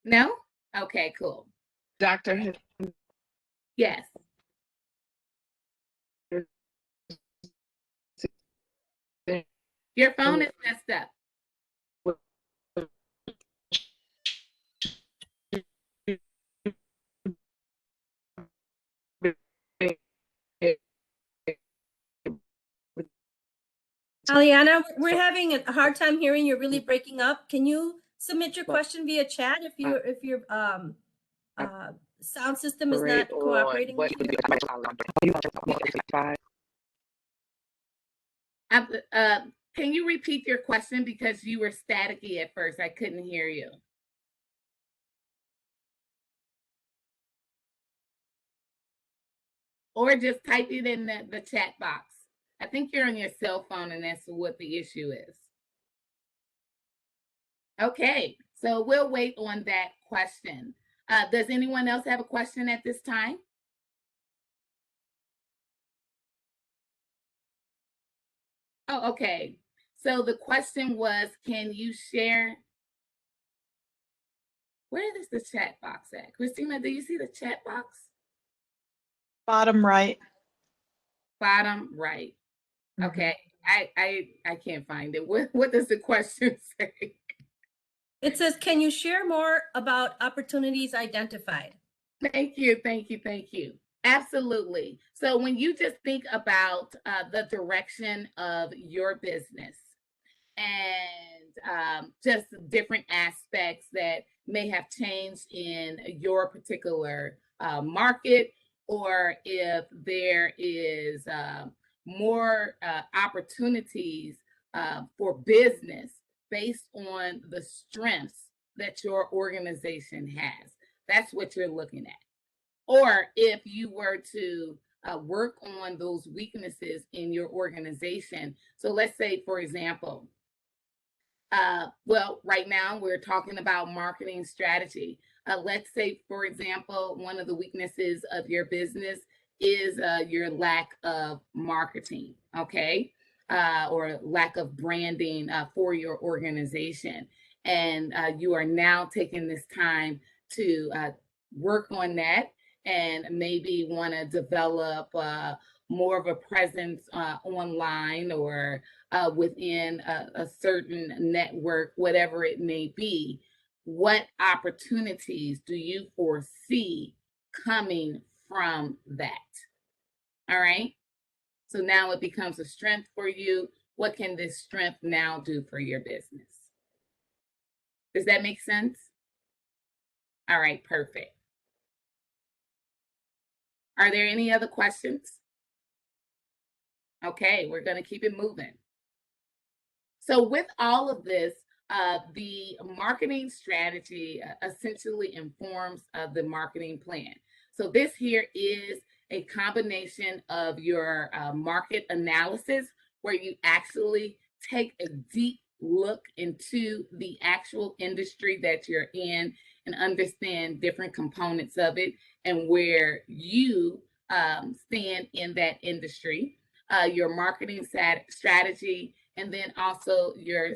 No? Okay, cool. Dr. Yes. Your phone is messed up. Aliana, we're having a hard time hearing. You're really breaking up. Can you submit your question via chat if your sound system is not cooperating with you? Can you repeat your question, because you were staticky at first? I couldn't hear you. Or just type it in the chat box. I think you're on your cell phone and that's what the issue is. Okay, so we'll wait on that question. Does anyone else have a question at this time? Oh, okay. So the question was, can you share? Where is the chat box at? Christina, do you see the chat box? Bottom right. Bottom right. Okay. I can't find it. What does the question say? It says, can you share more about opportunities identified? Thank you, thank you, thank you. Absolutely. So when you just think about the direction of your business and just different aspects that may have changed in your particular market, or if there is more opportunities for business based on the strengths that your organization has. That's what you're looking at. Or if you were to work on those weaknesses in your organization. So let's say, for example, well, right now we're talking about marketing strategy. Let's say, for example, one of the weaknesses of your business is your lack of marketing, okay? Or lack of branding for your organization. And you are now taking this time to work on that, and maybe want to develop more of a presence online, or within a certain network, whatever it may be. What opportunities do you foresee coming from that? All right. So now it becomes a strength for you. What can this strength now do for your business? Does that make sense? All right, perfect. Are there any other questions? Okay, we're going to keep it moving. So with all of this, the marketing strategy essentially informs the marketing plan. So this here is a combination of your market analysis, where you actually take a deep look into the actual industry that you're in and understand different components of it and where you stand in that industry, your marketing strategy, and then also your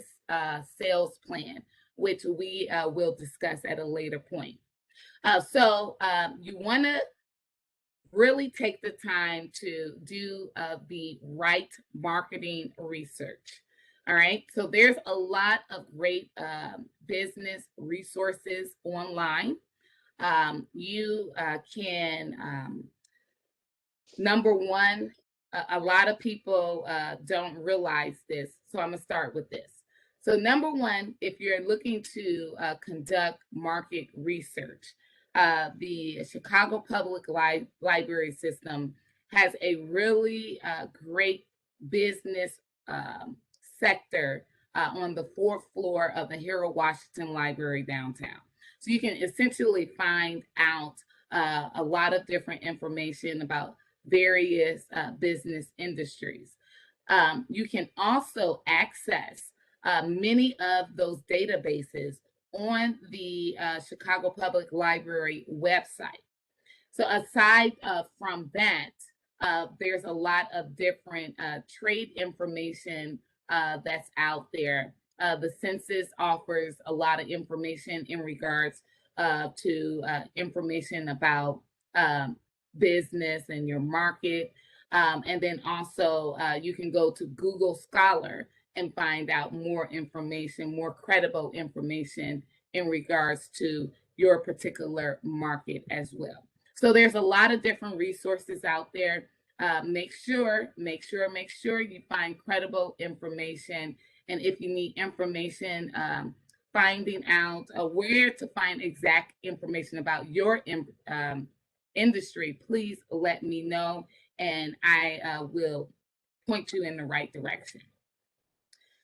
sales plan, which we will discuss at a later point. So you want to really take the time to do the right marketing research. All right. So there's a lot of great business resources online. You can, number one, a lot of people don't realize this. So I'm going to start with this. So number one, if you're looking to conduct market research, the Chicago Public Library System has a really great business sector on the 4th floor of the Harold Washington Library downtown. So you can essentially find out a lot of different information about various business industries. You can also access many of those databases on the Chicago Public Library website. So aside from that, there's a lot of different trade information that's out there. The census offers a lot of information in regards to information about business and your market. And then also you can go to Google Scholar and find out more information, more credible information in regards to your particular market as well. So there's a lot of different resources out there. Make sure you find credible information. And if you need information, finding out where to find exact information about your industry, please let me know, and I will point you in the right direction.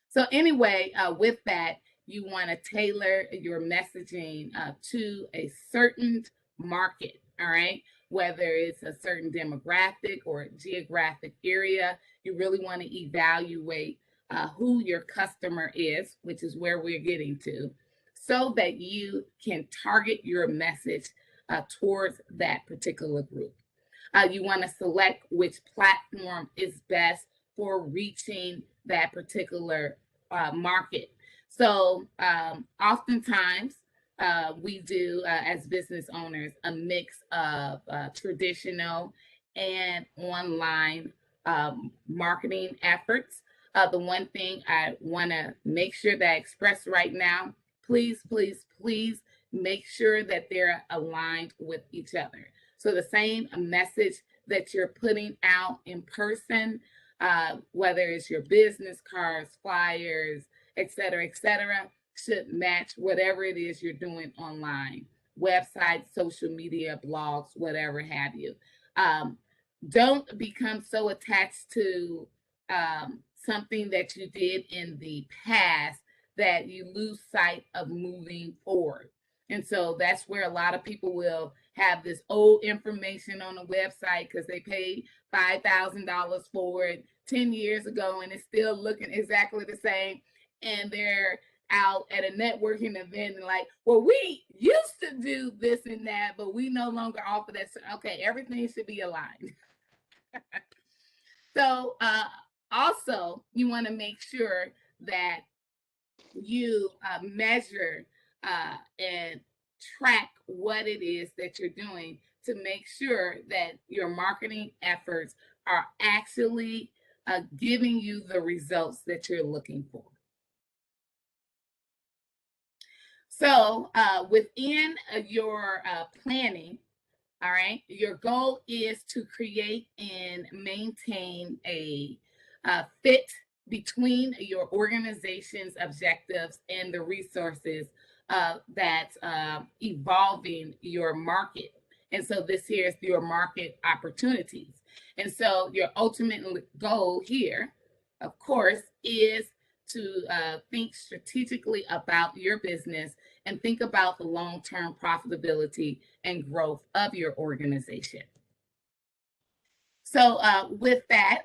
So anyway, with that, you want to tailor your messaging to a certain market, all right? Whether it's a certain demographic or geographic area, you really want to evaluate who your customer is, which is where we're getting to, so that you can target your message towards that particular group. You want to select which platform is best for reaching that particular market. So oftentimes we do, as business owners, a mix of traditional and online marketing efforts. The one thing I want to make sure that I express right now, please make sure that they're aligned with each other. So the same message that you're putting out in person, whether it's your business cards, flyers, et cetera, should match whatever it is you're doing online, websites, social media, blogs, whatever have you. Don't become so attached to something that you did in the past that you lose sight of moving forward. And so that's where a lot of people will have this old information on the website because they paid $5,000 for it 10 years ago and it's still looking exactly the same. And they're out at a networking event and like, well, we used to do this and that, but we no longer offer that. Okay, everything should be aligned. So also, you want to make sure that you measure and track what it is that you're doing to make sure that your marketing efforts are actually giving you the results that you're looking for. So within your planning, all right, your goal is to create and maintain a fit between your organization's objectives and the resources that's evolving your market. And so this here is your market opportunities. And so your ultimate goal here, of course, is to think strategically about your business and think about the long-term profitability and growth of your organization. So with that,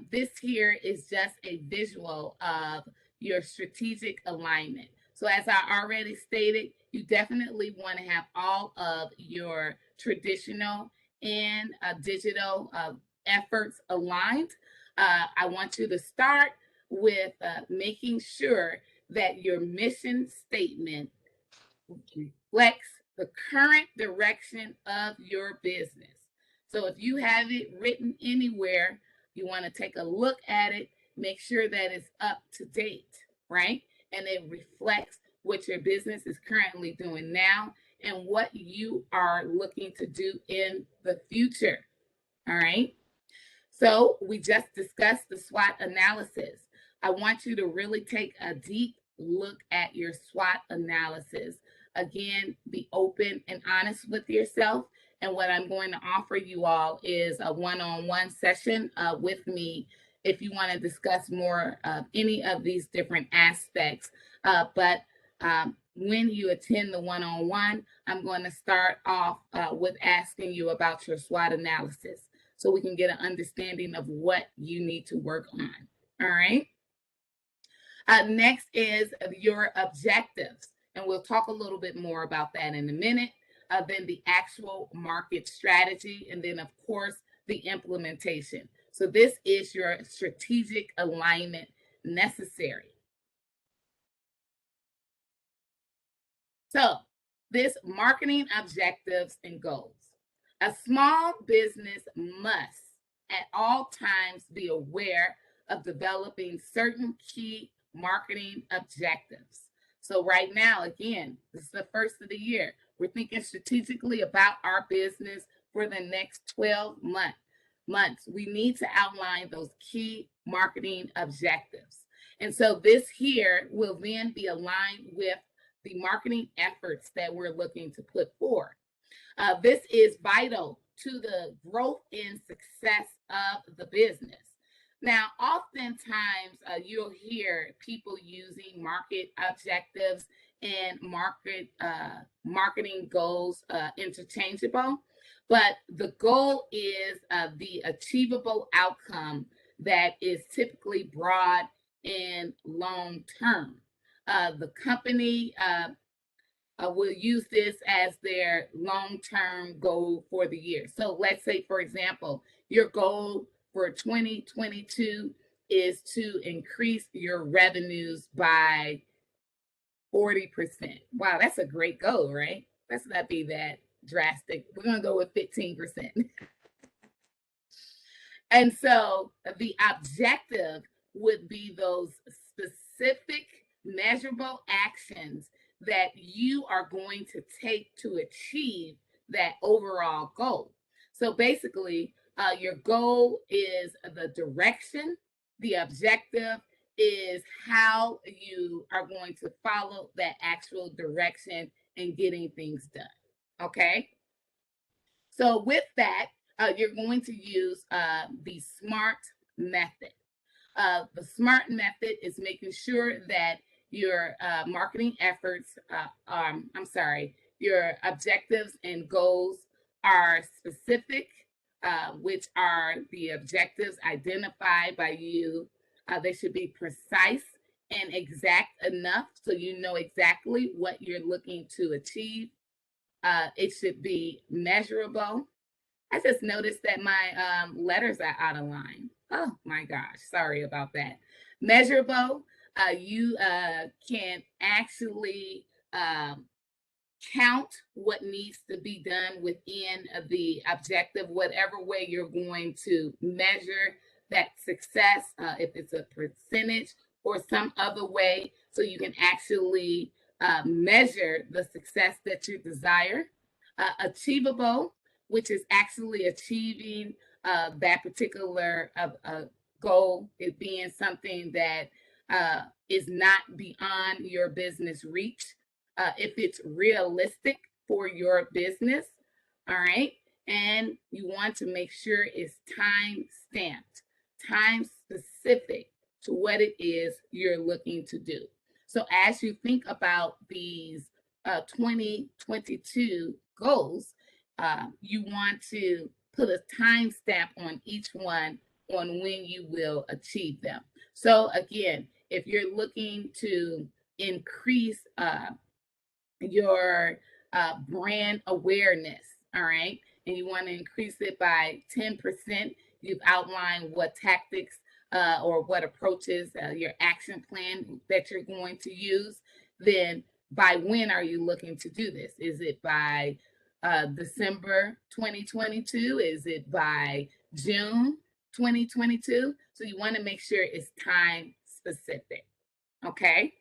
this here is just a visual of your strategic alignment. So as I already stated, you definitely want to have all of your traditional and digital efforts aligned. I want you to start with making sure that your mission statement reflects the current direction of your business. So if you have it written anywhere, you want to take a look at it, make sure that it's up to date, right? And it reflects what your business is currently doing now and what you are looking to do in the future, all right? So we just discussed the SWOT analysis. I want you to really take a deep look at your SWOT analysis. Again, be open and honest with yourself. And what I'm going to offer you all is a one-on-one session with me if you want to discuss more of any of these different aspects. But when you attend the one-on-one, I'm going to start off with asking you about your SWOT analysis so we can get an understanding of what you need to work on. All right. Next is your objectives. And we'll talk a little bit more about that in a minute. Then the actual market strategy, and then, of course, the implementation. So this is your strategic alignment necessary. So this marketing objectives and goals. A small business must at all times be aware of developing certain key marketing objectives. So right now, again, this is the first of the year. We're thinking strategically about our business for the next 12 months. We need to outline those key marketing objectives. And so this here will then be aligned with the marketing efforts that we're looking to put forward. This is vital to the growth and success of the business. Now, oftentimes you'll hear people using market objectives and marketing goals interchangeable, but the goal is the achievable outcome that is typically broad and long term. The company will use this as their long-term goal for the year. So let's say, for example, your goal for 2022 is to increase your revenues by 40%. Wow, that's a great goal, right? Let's not be that drastic. We're going to go with 15%. And so the objective would be those specific measurable actions that you are going to take to achieve that overall goal. So basically, your goal is the direction, the objective is how you are going to follow that actual direction and getting things done. Okay? So with that, you're going to use the SMART method. The SMART method is making sure that your marketing efforts, your objectives and goals are specific, which are the objectives identified by you. They should be precise and exact enough so you know exactly what you're looking to achieve. It should be measurable. I just noticed that my letters are out of line. Oh my gosh, sorry about that. Measurable, you can actually count what needs to be done within the objective, whatever way you're going to measure that success, if it's a percentage or some other way, so you can actually measure the success that you desire. Achievable, which is actually achieving that particular goal, it being something that is not beyond your business reach. If it's realistic for your business, all right, and you want to make sure it's time stamped, time specific to what it is you're looking to do. So as you think about these 2022 goals, you want to put a time stamp on each one on when you will achieve them. So again, if you're looking to increase your brand awareness, all right, and you want to increase it by 10%, you've outlined what tactics or what approaches, your action plan that you're going to use. Then by when are you looking to do this? Is it by December 2022? Is it by June 2022? So you want to make sure it's time specific. Okay.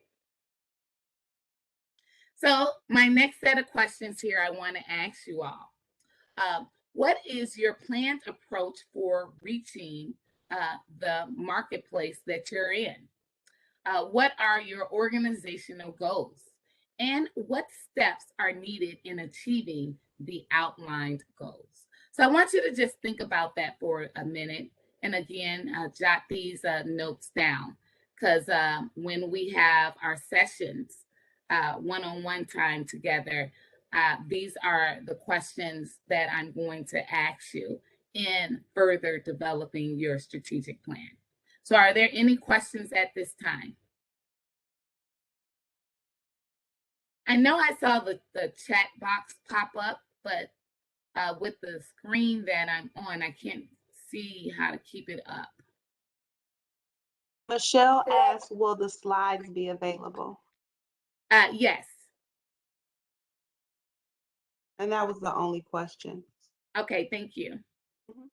So my next set of questions here I want to ask you all. What is your planned approach for reaching the marketplace that you're in? What are your organizational goals? And what steps are needed in achieving the outlined goals? So I want you to just think about that for a minute. And again, jot these notes down, because when we have our sessions, one-on-one time together, these are the questions that I'm going to ask you in further developing your strategic plan. So are there any questions at this time? I know I saw the chat box pop up, but with the screen that I'm on, I can't see how to keep it up. Michelle asked, will the slides be available? Yes. And that was the only question. Okay, thank you. Mhm.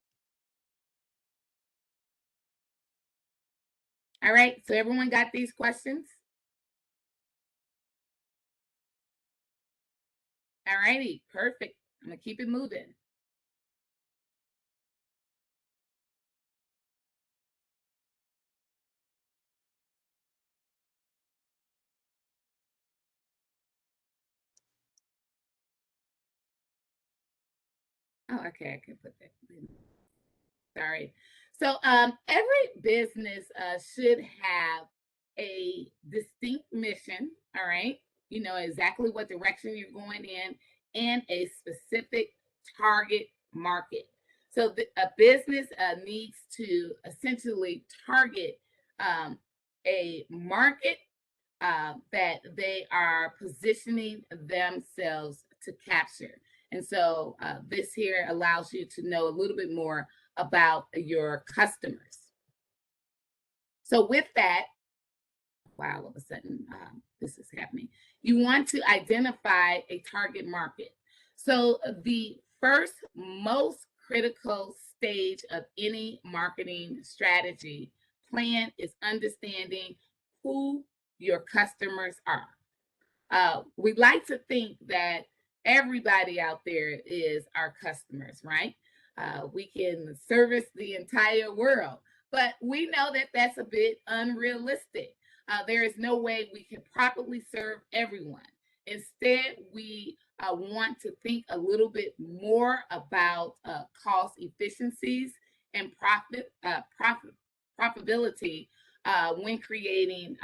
All right, so everyone got these questions? All righty, perfect. I'm gonna keep it moving. Oh, okay, I can put that. Sorry. So every business should have a distinct mission, all right? You know exactly what direction you're going in and a specific target market. So a business needs to essentially target um, a market that they are positioning themselves to capture. And so this here allows you to know a little bit more about your customers. So with that, wow, all of a sudden this is happening. You want to identify a target market. So the first most critical stage of any marketing strategy plan is understanding who your customers are. We like to think that everybody out there is our customers, right? We can service the entire world, but we know that that's a bit unrealistic. There is no way we can properly serve everyone. Instead, we want to think a little bit more about cost efficiencies and profitability when creating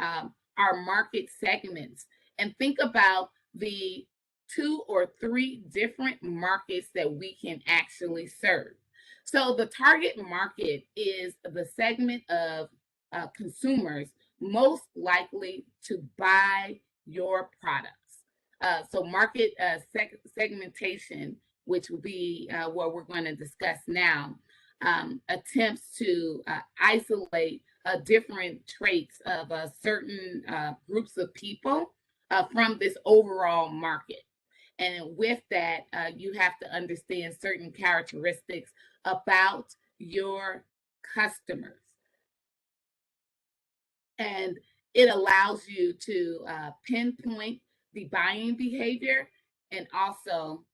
our market segments, and think about the 2 or 3 different markets that we can actually serve. So the target market is the segment of consumers most likely to buy your products. So market segmentation, which will be what we're going to discuss now, attempts to isolate different traits of certain groups of people from this overall market. And with that, you have to understand certain characteristics about your customers. And it allows you to pinpoint the buying behavior and also,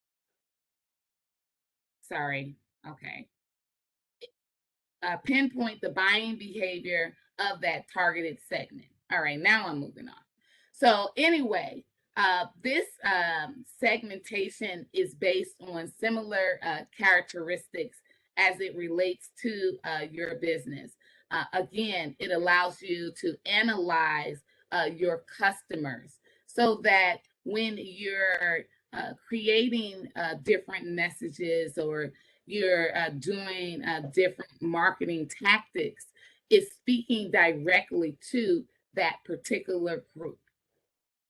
pinpoint the buying behavior of that targeted segment. All right, now I'm moving on. So anyway, this segmentation is based on similar characteristics as it relates to your business. Again, it allows you to analyze your customers so that when you're creating different messages or you're doing different marketing tactics, it's speaking directly to that particular group.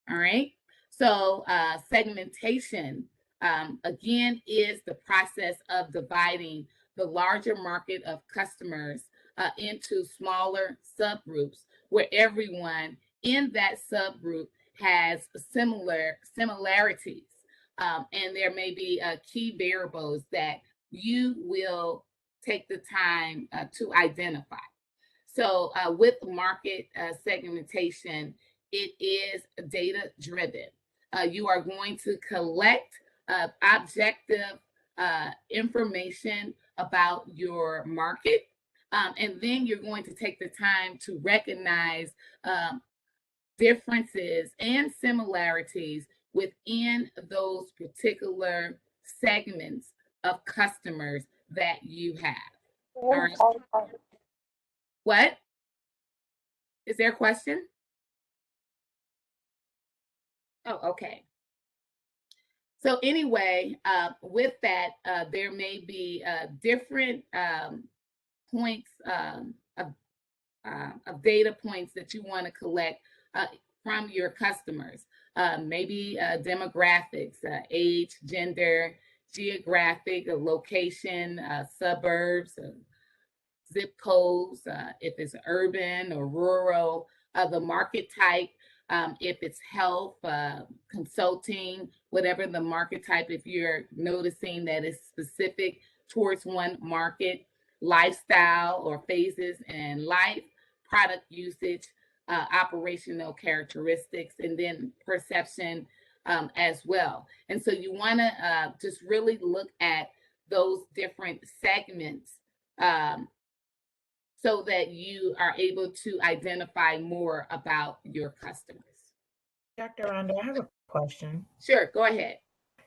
All right. So segmentation, again, is the process of dividing the larger market of customers into smaller subgroups where everyone in that subgroup has similarities. And there may be key variables that you will take the time to identify. So with market segmentation, it is data driven. You are going to collect objective information about your market, and then you're going to take the time to recognize differences and similarities within those particular segments of customers that you have. All right. What? Is there a question? Oh, okay. So anyway, with that, there may be different points of data points that you want to collect from your customers. Maybe demographics, age, gender, geographic, location, suburbs, zip codes, if it's urban or rural, the market type, if it's health, consulting, whatever the market type, if you're noticing that it's specific towards one market, lifestyle or phases in life, product usage, operational characteristics, and then perception as well. And so you want to just really look at those different segments so that you are able to identify more about your customers. Dr. Rondo, I have a question. Sure, go ahead.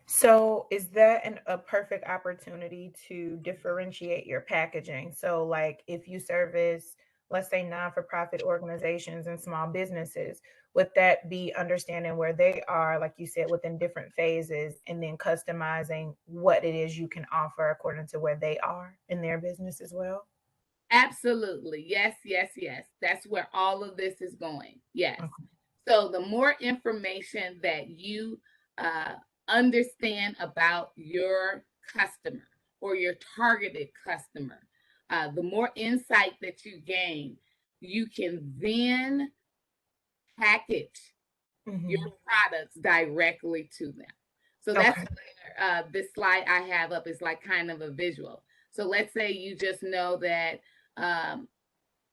So is that a perfect opportunity to differentiate your packaging? So like if you service, let's say non-for-profit organizations and small businesses, would that be understanding where they are, like you said, within different phases, and then customizing what it is you can offer according to where they are in their business as well? Absolutely. Yes, yes, yes. That's where all of this is going. Yes. Okay. So the more information that you understand about your customer or your targeted customer, the more insight that you gain, you can then package your products directly to them. So that's Okay. where this slide I have up is like kind of a visual. So let's say you just know that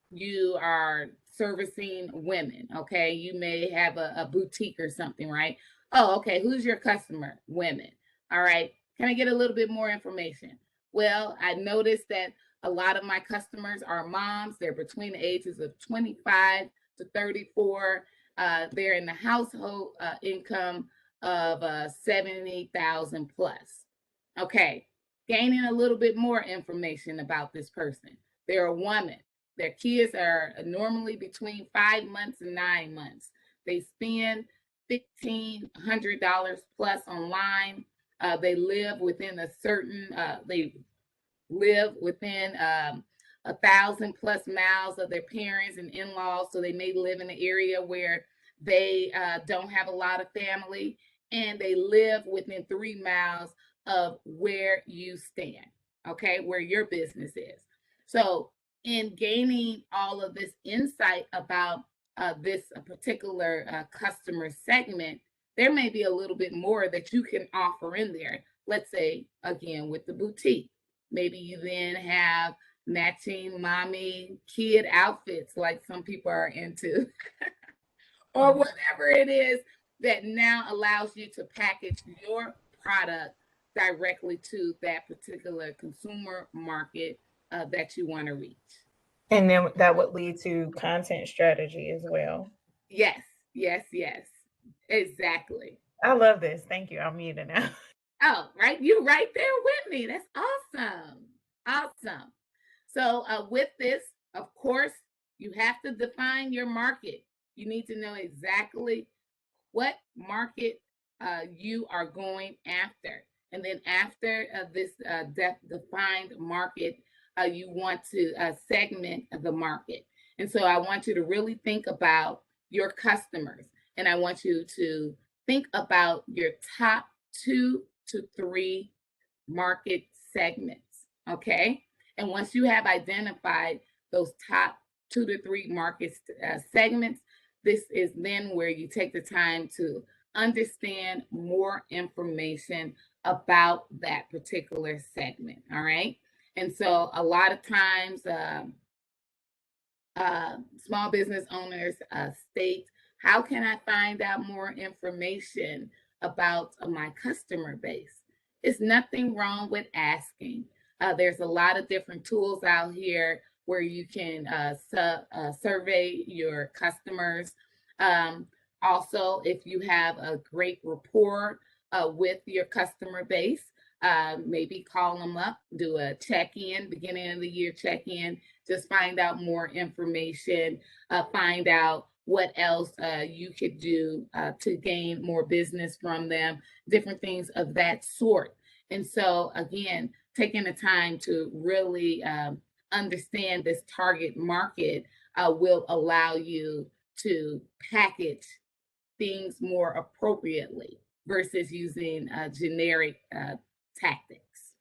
you are servicing women, okay? You may have a boutique or something, right? Oh, okay, who's your customer? Women. All right, can I get a little bit more information? Well, I noticed that a lot of my customers are moms. They're between the ages of 25 to 34. They're in the household income of 70,000 plus. Okay, gaining a little bit more information about this person. They're a woman. Their kids are normally between 5 months and 9 months. They spend $1,500 plus online. They live within a certain, they live within 1,000 plus miles of their parents and in-laws. So they may live in an area where they don't have a lot of family, and they live within 3 miles of where you stand, okay, where your business is. So in gaining all of this insight about this particular customer segment, there may be a little bit more that you can offer in there. Let's say, again, with the boutique, maybe you then have matching mommy kid outfits like some people are into, or whatever it is that now allows you to package your product directly to that particular consumer market that you want to reach. And then that would lead to content strategy as well. Yes, yes, yes, exactly. I love this. Thank you. I'm muted now. Oh, right, you right there with me. That's awesome, awesome. So with this, of course, you have to define your market. You need to know exactly what market you are going after. And then after this defined market, you want to segment the market. And so I want you to really think about your customers. And I want you to think about your top 2 to 3 market segments, okay? And once you have identified those top 2 to 3 market segments, this is then where you take the time to understand more information about that particular segment, all right? And so a lot of times, small business owners state, how can I find out more information about my customer base? It's nothing wrong with asking. There's a lot of different tools out here where you can survey your customers. Also, if you have a great rapport with your customer base, maybe call them up, do a check-in, beginning of the year check-in, just find out more information, find out what else you could do to gain more business from them, different things of that sort. And so again, taking the time to really understand this target market will allow you to package things more appropriately versus using generic tactics.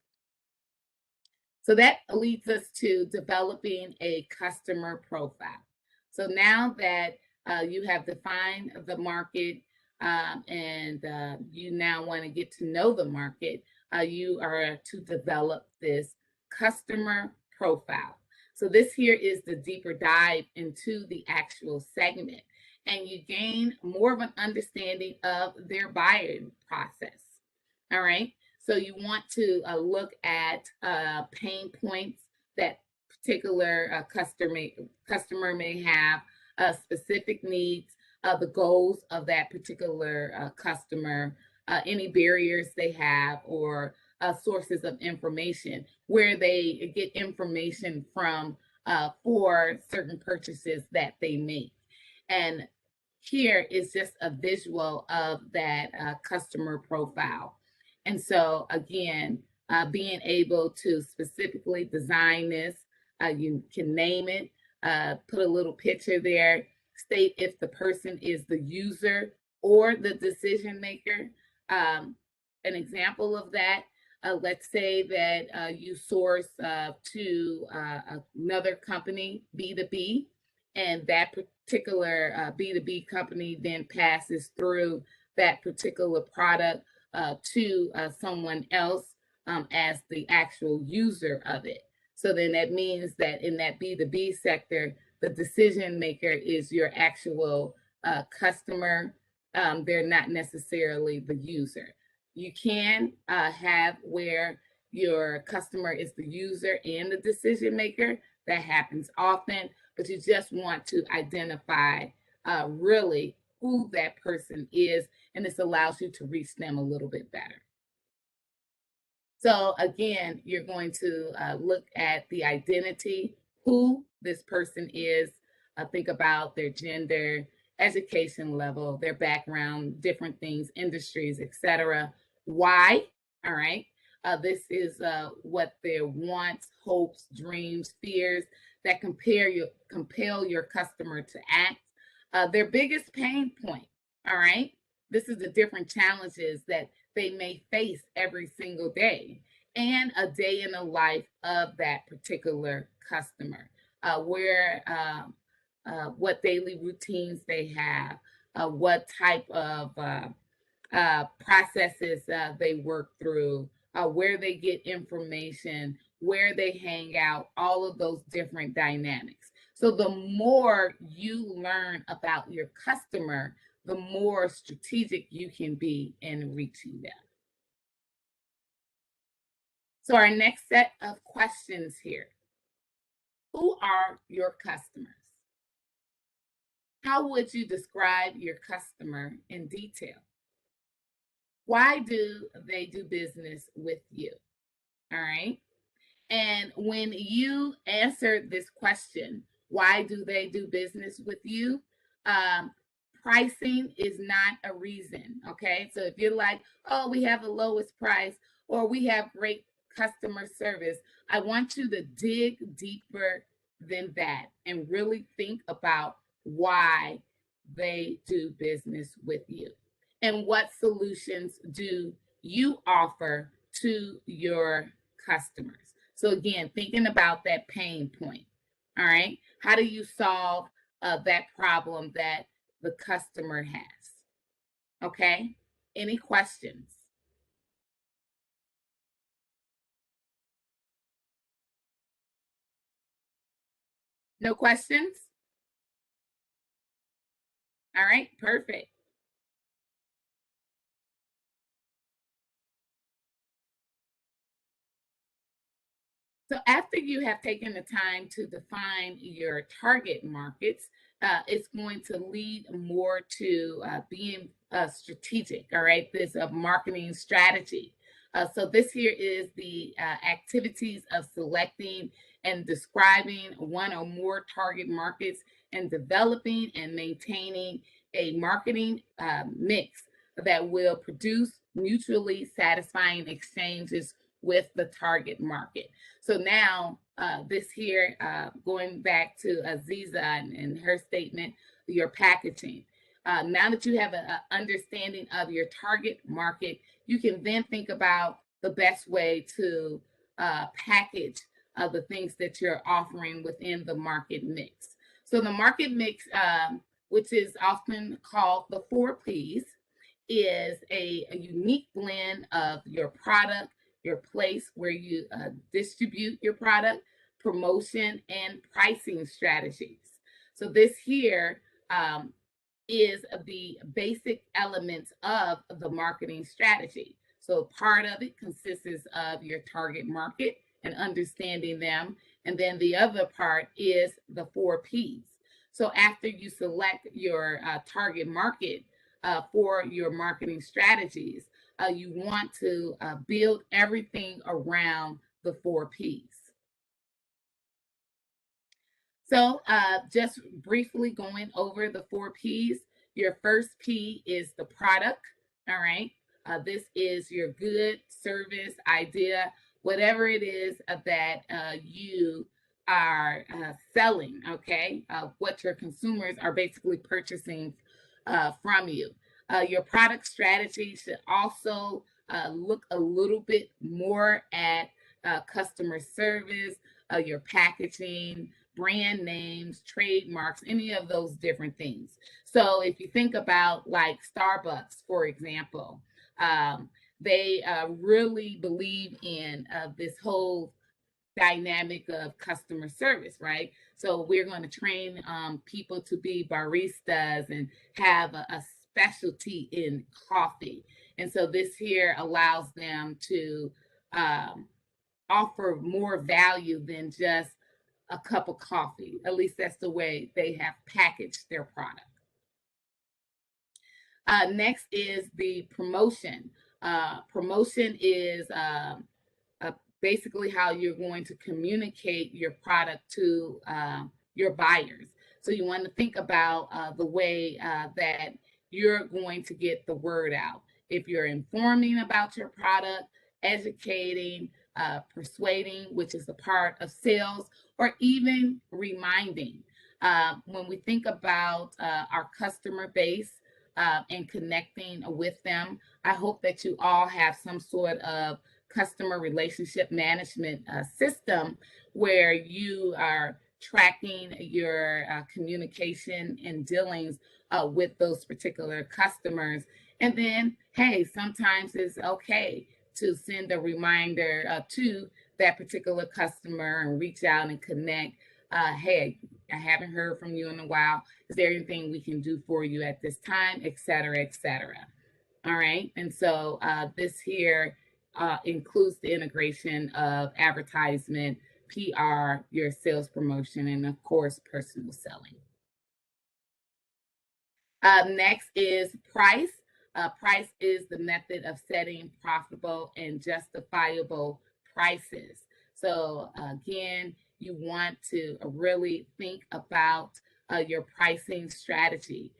So that leads us to developing a customer profile. So now that You have defined the market, and you now want to get to know the market. You are to develop this customer profile. So this here is the deeper dive into the actual segment, and you gain more of an understanding of their buying process. All right. So you want to look at pain points that particular customer may have, specific needs, the goals of that particular customer, any barriers they have, or sources of information where they get information from for certain purchases that they make. And here is just a visual of that customer profile. And so again, being able to specifically design this, you can name it, put a little picture there, state if the person is the user or the decision maker. An example of that, let's say that you source to another company, B2B, and that particular B2B company then passes through that particular product to someone else as the actual user of it. So then that means that in that B2B sector, the decision maker is your actual customer. They're not necessarily the user. You can have where your customer is the user and the decision maker. That happens often, but you just want to identify really who that person is, and this allows you to reach them a little bit better. So again, you're going to look at the identity, who this person is, think about their gender, education level, their background, different things, industries, etc. Why? All right. This is what their wants, hopes, dreams, fears that compel your customer to act. Their biggest pain point. All right. This is the different challenges that they may face every single day, and a day in the life of that particular customer, what daily routines they have, what type of processes they work through, where they get information, where they hang out, all of those different dynamics. So the more you learn about your customer, the more strategic you can be in reaching them. So our next set of questions here. Who are your customers? How would you describe your customer in detail? Why do they do business with you? All right. And when you answer this question, why do they do business with you? Pricing is not a reason. Okay. So if you're like, oh, we have the lowest price, or we have great customer service, I want you to dig deeper than that and really think about why they do business with you and what solutions do you offer to your customers. So again, thinking about that pain point. All right. How do you solve that problem that the customer has? Okay. Any questions? No questions? All right, perfect. So after you have taken the time to define your target markets, it's going to lead more to being strategic, all right? There's a marketing strategy. So this here is the activities of selecting and describing one or more target markets and developing and maintaining a marketing mix that will produce mutually satisfying exchanges with the target market. So now this here, going back to Aziza and her statement, your packaging. Now that you have an understanding of your target market, you can then think about the best way to package the things that you're offering within the market mix. So the market mix which is often called the 4Ps, is a unique blend of your product, your place where you distribute your product, promotion, and pricing strategies. So this here is the basic elements of the marketing strategy. So part of it consists of your target market and understanding them. And then the other part is the 4Ps. So after you select your target market for your marketing strategies, you want to build everything around the 4Ps. So just briefly going over the 4Ps, your first P is the product, all right? This is your good, service, idea, whatever it is that you are selling, okay? What your consumers are basically purchasing from you. Your product strategy should also look a little bit more at customer service, your packaging, brand names, trademarks, any of those different things. So if you think about like Starbucks, for example, they really believe in this whole dynamic of customer service, right? So we're going to train people to be baristas and have a specialty in coffee. And so this here allows them to offer more value than just a cup of coffee. At least that's the way they have packaged their product. Next is the promotion. Promotion is basically how you're going to communicate your product to your buyers. So you want to think about the way that you're going to get the word out. If you're informing about your product, educating, persuading, which is a part of sales, or even reminding. When we think about our customer base and connecting with them, I hope that you all have some sort of customer relationship management system where you are tracking your communication and dealings with those particular customers. And then, hey, sometimes it's okay to send a reminder to that particular customer and reach out and connect. Hey, I haven't heard from you in a while. Is there anything we can do for you at this time, et cetera, et cetera? All right. And so this here includes the integration of advertisement, PR, your sales promotion, and of course, personal selling. Next is price. Price is the method of setting profitable and justifiable prices. So again, you want to really think about your pricing strategy.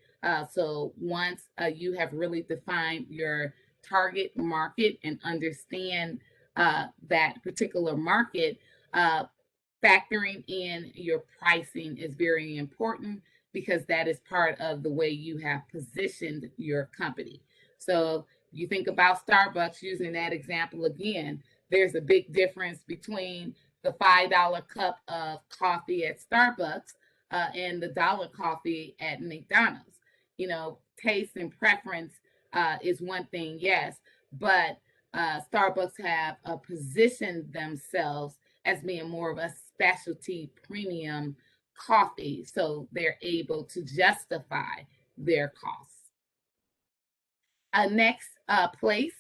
So once you have really defined your target market and understand that particular market, factoring in your pricing is very important because that is part of the way you have positioned your company. So you think about Starbucks, using that example again, there's a big difference between the $5 cup of coffee at Starbucks and the dollar coffee at McDonald's. You know, taste and preference is one thing, yes, but Starbucks have positioned themselves as being more of a specialty premium coffee, so they're able to justify their costs. Next, place.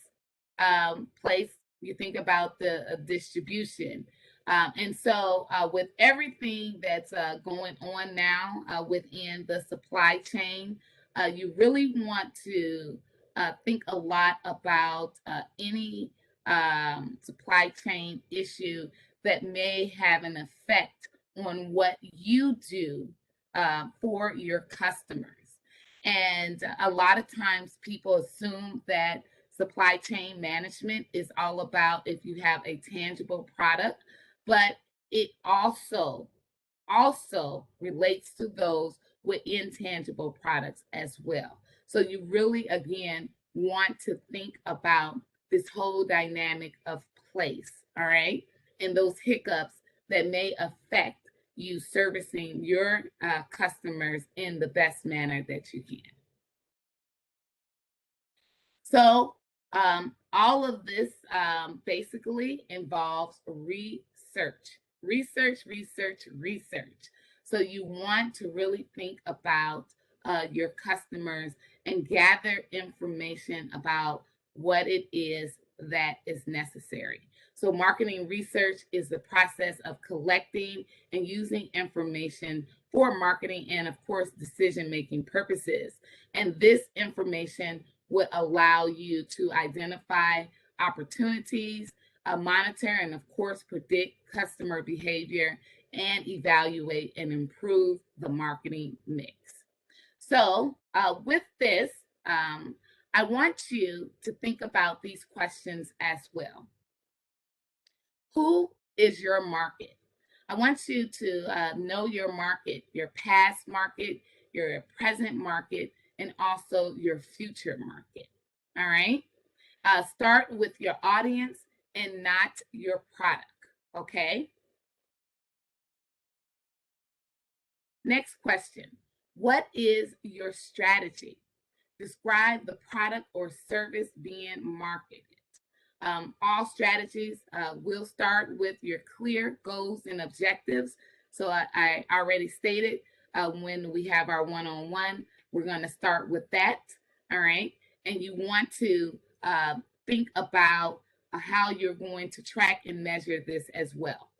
Place, you think about the distribution. And so with everything that's going on now within the supply chain, you really want to think a lot about any supply chain issue that may have an effect on what you do for your customers. And a lot of times people assume that supply chain management is all about if you have a tangible product, but it also relates to those with intangible products as well. So you really, again, want to think about this whole dynamic of place, all right? And those hiccups that may affect you servicing your customers in the best manner that you can. So all of this basically involves research. So you want to really think about your customers and gather information about what it is that is necessary. So marketing research is the process of collecting and using information for marketing and, of course, decision-making purposes. And this information would allow you to identify opportunities, monitor, and of course, predict customer behavior and evaluate and improve the marketing mix. So with this, I want you to think about these questions as well. Who is your market? I want you to know your market, your past market, your present market, and also your future market. All right. Start with your audience and not your product. Okay. Next question. What is your strategy? Describe the product or service being marketed. All strategies will start with your clear goals and objectives. So I already stated when we have our one-on-one, we're going to start with that. All right. And you want to think about how you're going to track and measure this as well.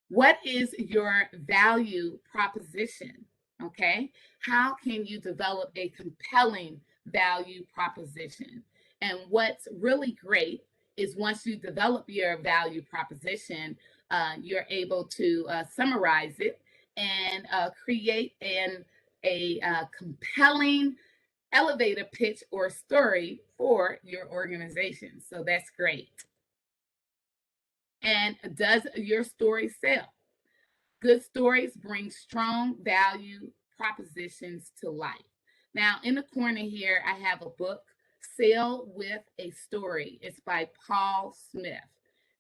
What is your value proposition? Okay. How can you develop a compelling value proposition? And what's really great is once you develop your value proposition, you're able to summarize it and create a compelling elevator pitch or story for your organization. So that's great. And does your story sell? Good stories bring strong value propositions to life. Now, in the corner here, I have a book, Sell with a Story. It's by Paul Smith.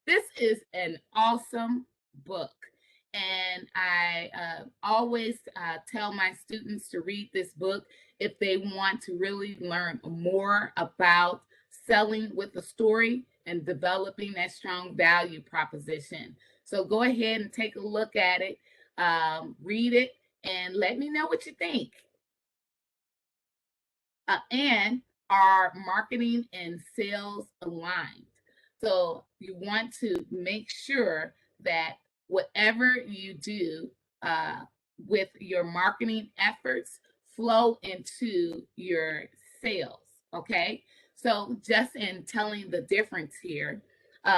This is an awesome book. And I always tell my students to read this book if they want to really learn more about selling with a story and developing that strong value proposition. So go ahead and take a look at it, read it, and let me know what you think. And are marketing and sales aligned? So you want to make sure that whatever you do with your marketing efforts flow into your sales, okay? So just in telling the difference here,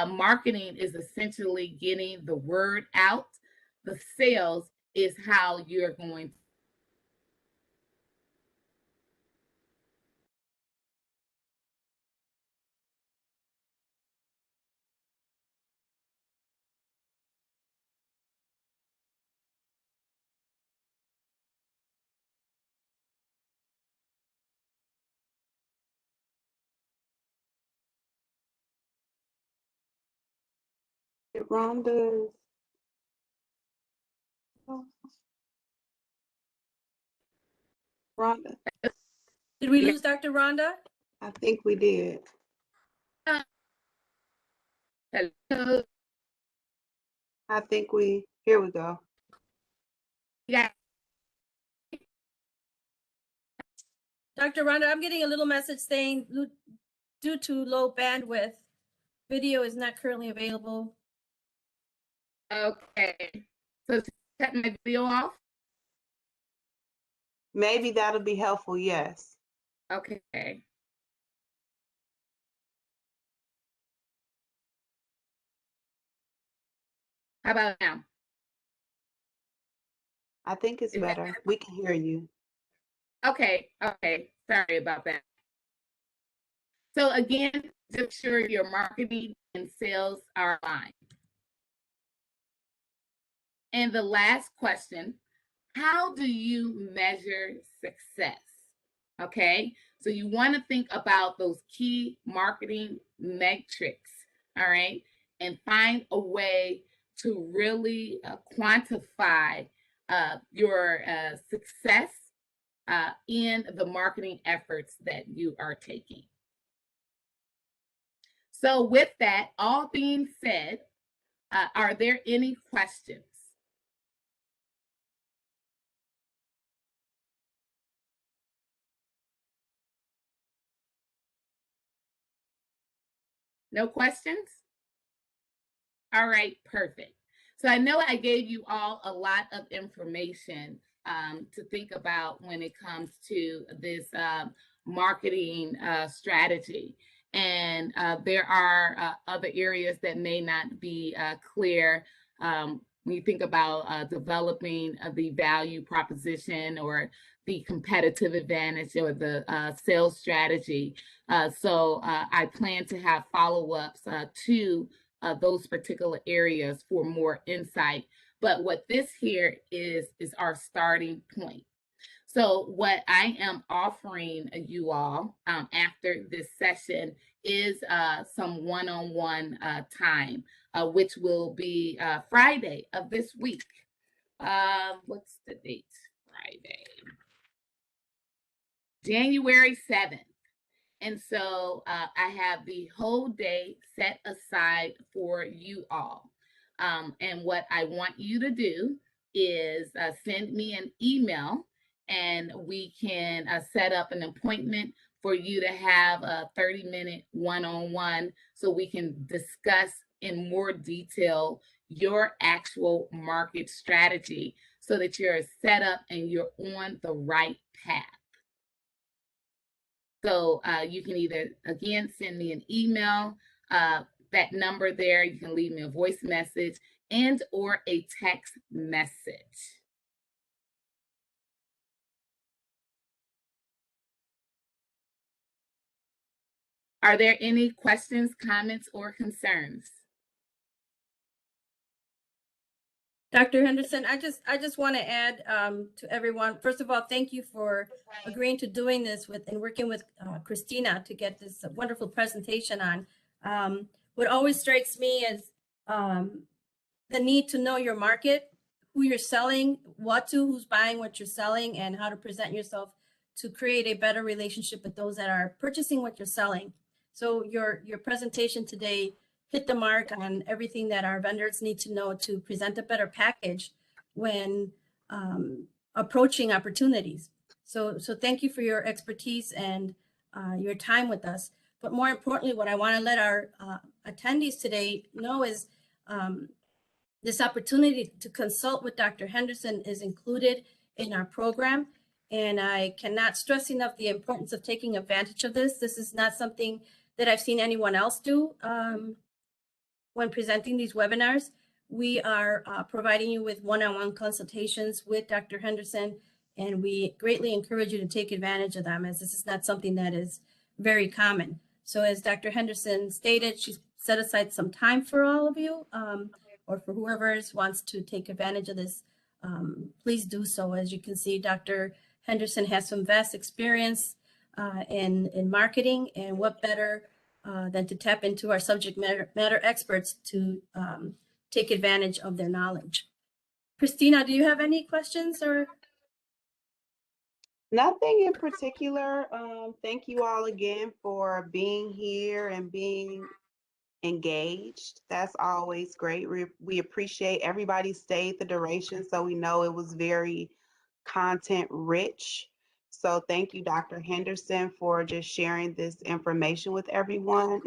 marketing is essentially getting the word out. The sales is how you're going to Rhonda's. Rhonda, Did we Yeah. lose Dr. Rhonda? I think we did. hello. I think here we go. Yeah. Dr. Rhonda, I'm getting a little message saying due to low bandwidth, video is not currently available. Okay. So cut my video off. Maybe that'll be helpful, yes. Okay. How about now? I think it's Is that better. We can hear you. Okay. Sorry about that. So again, make sure your marketing and sales are aligned. And the last question, how do you measure success? Okay, so you want to think about those key marketing metrics, all right, and find a way to really quantify your success in the marketing efforts that you are taking. So with that, all being said, are there any questions? No questions? All right, perfect. So I know I gave you all a lot of information to think about when it comes to this marketing strategy. And there are other areas that may not be clear when you think about developing the value proposition or the competitive advantage or the sales strategy. So I plan to have follow-ups to those particular areas for more insight. But what this here is our starting point. So what I am offering you all after this session is some one-on-one time, which will be Friday of this week. What's the date? Friday, January 7th. And so I have the whole day set aside for you all. And what I want you to do is send me an email and we can set up an appointment for you to have a 30-minute one-on-one so we can discuss in more detail your actual market strategy so that you're set up and you're on the right path. So you can either, again, send me an email, that number there, you can leave me a voice message and or a text message. Are there any questions, comments, or concerns? Dr. Henderson, I just want to add to everyone. First of all, thank you for agreeing to doing this and working with Christina to get this wonderful presentation on. What always strikes me is the need to know your market, who you're selling, who's buying what you're selling, and how to present yourself to create a better relationship with those that are purchasing what you're selling. So your presentation today hit the mark on everything that our vendors need to know to present a better package when approaching opportunities. So thank you for your expertise and your time with us. But more importantly, what I want to let our attendees today know is this opportunity to consult with Dr. Henderson is included in our program. And I cannot stress enough the importance of taking advantage of this. This is not something that I've seen anyone else do when presenting these webinars. We are providing you with one-on-one consultations with Dr. Henderson, and we greatly encourage you to take advantage of them, as this is not something that is very common. So as Dr. Henderson stated, she's set aside some time for all of you, or for whoever wants to take advantage of this, please do so. As you can see, Dr. Henderson has some vast experience in marketing, and what better than to tap into our subject matter experts to take advantage of their knowledge. Christina, do you have any questions or? Nothing in particular. Thank you all again for being here and being engaged. That's always great. We appreciate everybody stayed the duration, so we know it was very content rich. So thank you, Dr. Henderson, for just sharing this information with everyone.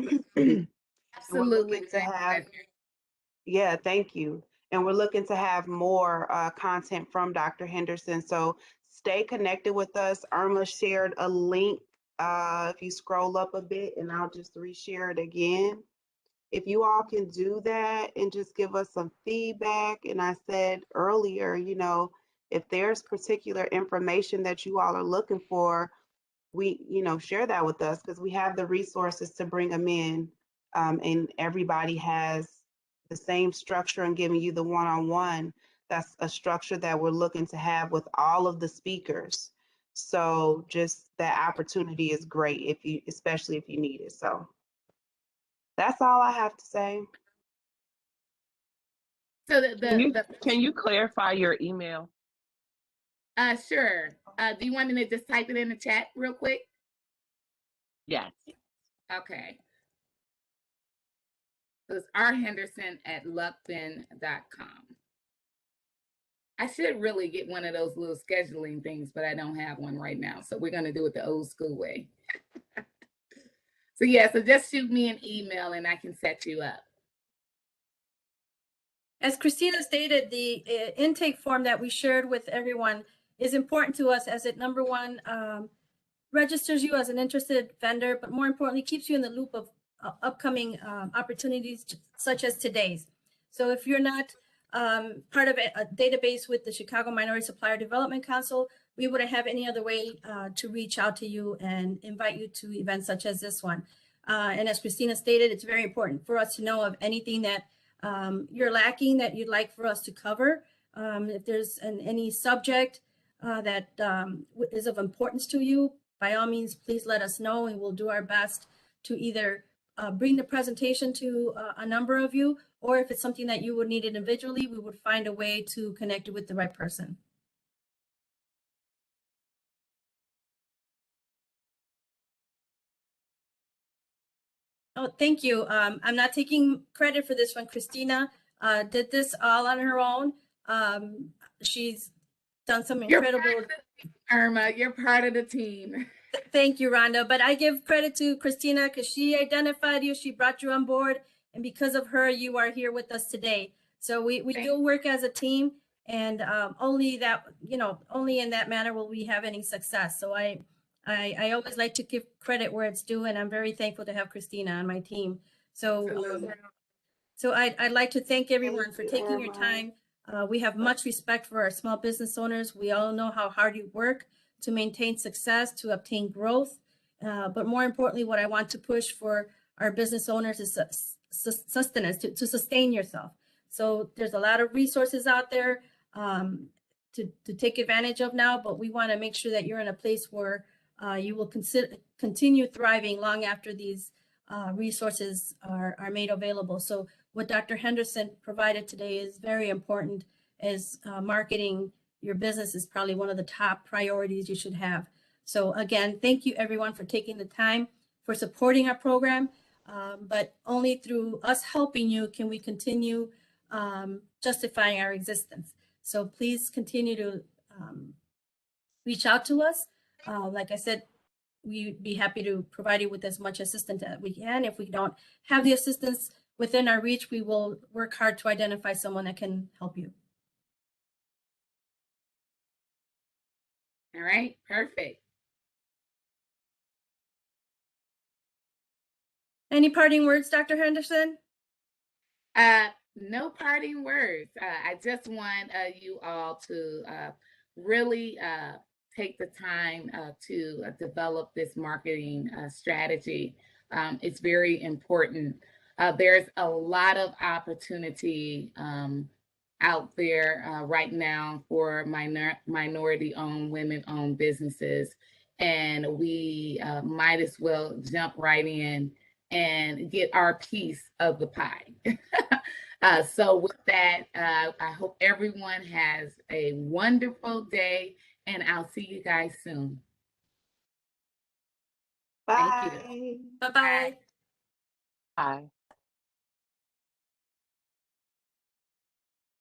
Absolutely. Yeah, thank you. And we're looking to have more content from Dr. Henderson. So stay connected with us. Irma shared a link. If you scroll up a bit, and I'll just reshare it again. If you all can do that and just give us some feedback. And I said earlier, you know, if there's particular information that you all are looking for, we, you know, share that with us, because we have the resources to bring them in. And everybody has the same structure and giving you the one-on-one. That's a structure that we're looking to have with all of the speakers. So just that opportunity is great especially if you need it. So that's all I have to say. So Can you clarify your email? sure. Do you want me to just type it in the chat real quick? Yes. Okay. So it's rhenderson@luckfin.com. I should really get one of those little scheduling things, but I don't have one right now. So we're going to do it the old school way. So yeah, so just shoot me an email and I can set you up. As Christina stated, the intake form that we shared with everyone is important to us as it, number one, registers you as an interested vendor, but more importantly, keeps you in the loop of upcoming opportunities such as today's. So if you're not part of a database with the Chicago Minority Supplier Development Council, we wouldn't have any other way to reach out to you and invite you to events such as this one. And as Christina stated, it's very important for us to know of anything that you're lacking that you'd like for us to cover. If there's any subject that is of importance to you, by all means, please let us know and we'll do our best to either bring the presentation to a number of you, or if it's something that you would need individually, we would find a way to connect you with the right person. Oh, thank you. I'm not taking credit for this one. Christina did this all on her own. She's done some incredible. Irma, you're part of the team. Thank you, Rhonda. But I give credit to Christina because she identified you, she brought you on board, and because of her, you are here with us today. So we do work as a team, and only that, only in that manner will we have any success. So I always like to give credit where it's due, and I'm very thankful to have Christina on my team. So I'd like to thank everyone for taking your time. We have much respect for our small business owners. We all know how hard you work to maintain success, to obtain growth. But more importantly, what I want to push for our business owners is sustenance, to sustain yourself. So there's a lot of resources out there to take advantage of now, but we want to make sure that you're in a place where you will continue thriving long after these resources are made available. So what Dr. Henderson provided today is very important, as marketing your business is probably one of the top priorities you should have. So again, thank you everyone for taking the time, for supporting our program, but only through us helping you can we continue justifying our existence. So please continue to reach out to us. Like I said, we'd be happy to provide you with as much assistance as we can. If we don't have the assistance within our reach, we will work hard to identify someone that can help you. All right, perfect. Any parting words, Dr. Henderson? No parting words. I just want you all to really take the time to develop this marketing strategy. It's very important. There's a lot of opportunity out there right now for minority-owned, women-owned businesses, and we might as well jump right in and get our piece of the pie. So with that, I hope everyone has a wonderful day, and I'll see you guys soon. Bye. Thank you. Bye-bye. Bye.